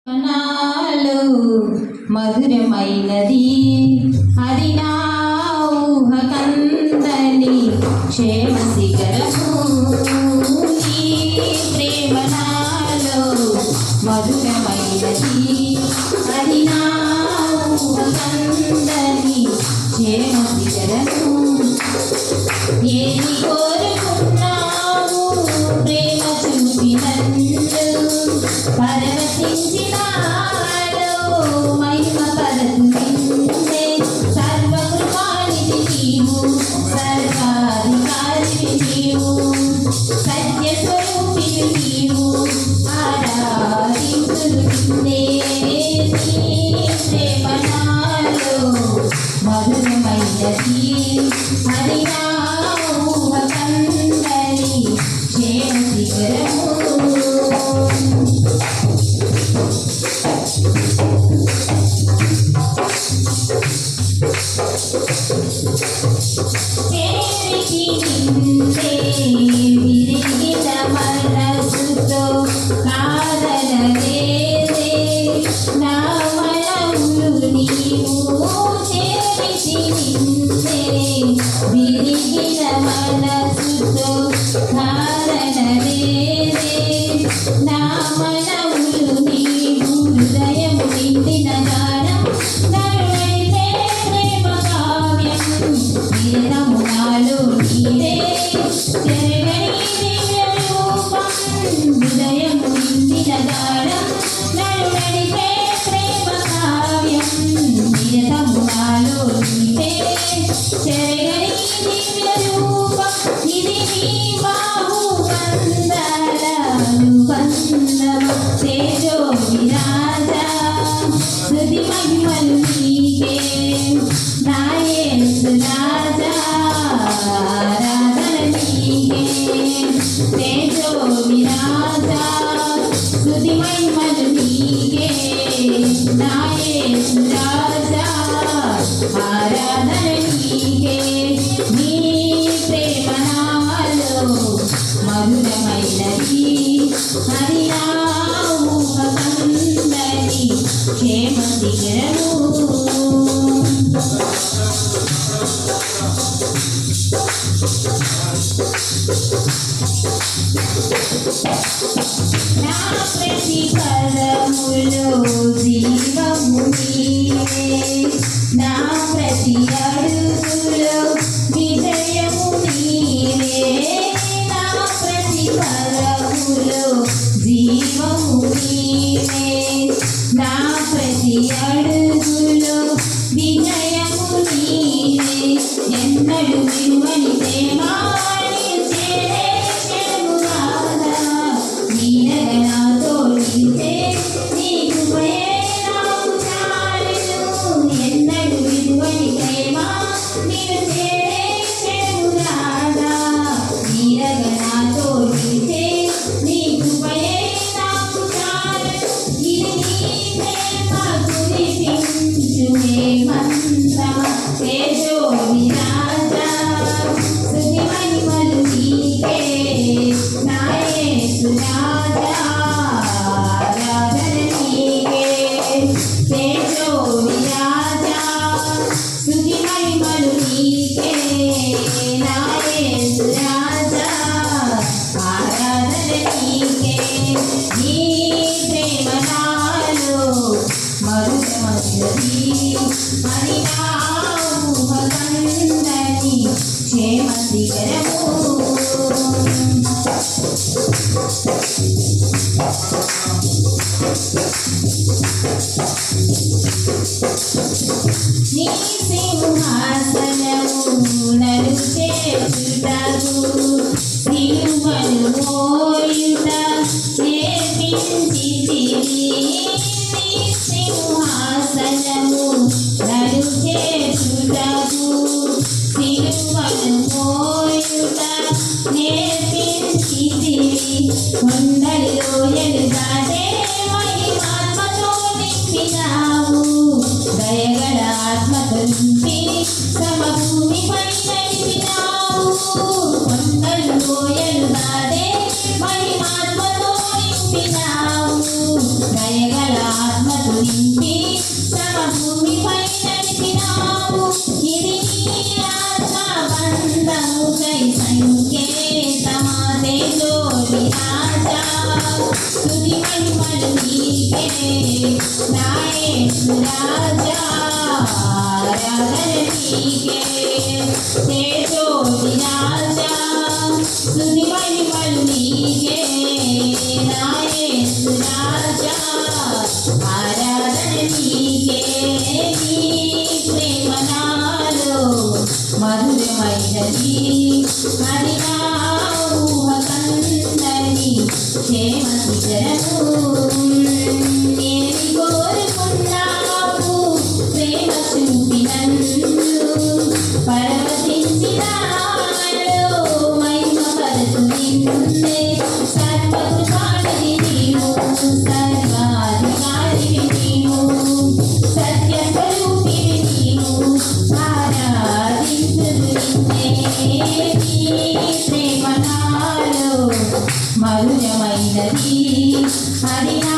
నాలో మధురమైనది అది నా ఊహ కందని క్షేమ శిఖరము నీ ప్రేమ నాలో మధురమైనది అది నా ఊహ కందని క్షేమ శిఖరము ఏది కోరుకున్నావు ప్రేమ చూపి నన్ను పరవశించినాలో మహిమ పరచునిందే సర్వకృపానిధి నీవు సర్వాధికారి నీవు సత్య స్వరూపిణి నీవు ఆరాధించును నిన్నే నీ ప్రేమ నాలో మధురమైనది అది నా ఊహ కందని క్షేమ శిఖరము చేరికి నిన్నే విరిగిన మనసుతో కాదనలేదే నా మనములు నీవు చేరికి నిన్నే విరిగిన మనసుతో కాదనలేదే నా మనములు నీవు హృదయము నిండిన గానం నరుడైతే ప్రేమ కావ్యం వీరము నాలో నీరే చెరగని దివ్య రూపం హృదయము నిండిన గానం నరుడైతే ప్రేమ కావ్యం వీరము నాలో నీరే చెరగని దివ్య రూపం ఇది నీ బాహు బంధాల అనుబంధం తేజో విరాజా స్తుతి మహిమలు నీకే నా యేసు రాజా ఆరాధన నీకే తేజో విరాజా స్తుతి మహిమలు నీకే నా యేసు రాజా ఆరాధన నీకే నీ ప్రేమ నాలో మధురమైనది అది నా ఊహ కందని క్షేమ శిఖరము నా ప్రతి పదములో జీవము నీవే నా ప్రతి అడుగులో విజయము నీవే నా ప్రతి పదములో జీవము నీవే నా ప్రతి అడుగులో విజయము నీవే ఎన్నడు విలువని ప్రేమా అది నా ఊహ కందని క్షేమ శిఖరము నీ సింహాసనము నలు చేయుటకు సిలువను మోయుట నేర్పించితివి నీ సింహాసనము నలు చేయుటకు సిలువను మోయుట నేర్పించితివి కొండలు లోయలు దాటే మహిమాత్మతో నింపినావు దయగల ఆత్మతో నింపి సమభూమిపై నడిపినావు కొండలు లోయలు దాటే మహిమాత్మతో నింపినావు దయగల నీకే నా యేసు రాజా ఆరాధన నీకే తేజోని రాజా స్తుతి మహిమలు నీకే నా యేసు రాజా ఆరాధన నీకే నీ ప్రేమ నాలో మధురమైనది అది నా ఊహ కందని క్షేమ శిఖరము ఏమి కోరుకున్నావు ప్రేమ చూపినందు పరవశించిన నాలో మహిమ పరచు నిన్నే సర్వకృపానిధి నీవు సర్వాధికారివి నీవు సత్య స్వరూపివి నీవు ఆరాధించుదు నిన్నే నీ ప్రేమ నాలో మధురమైనది అది నా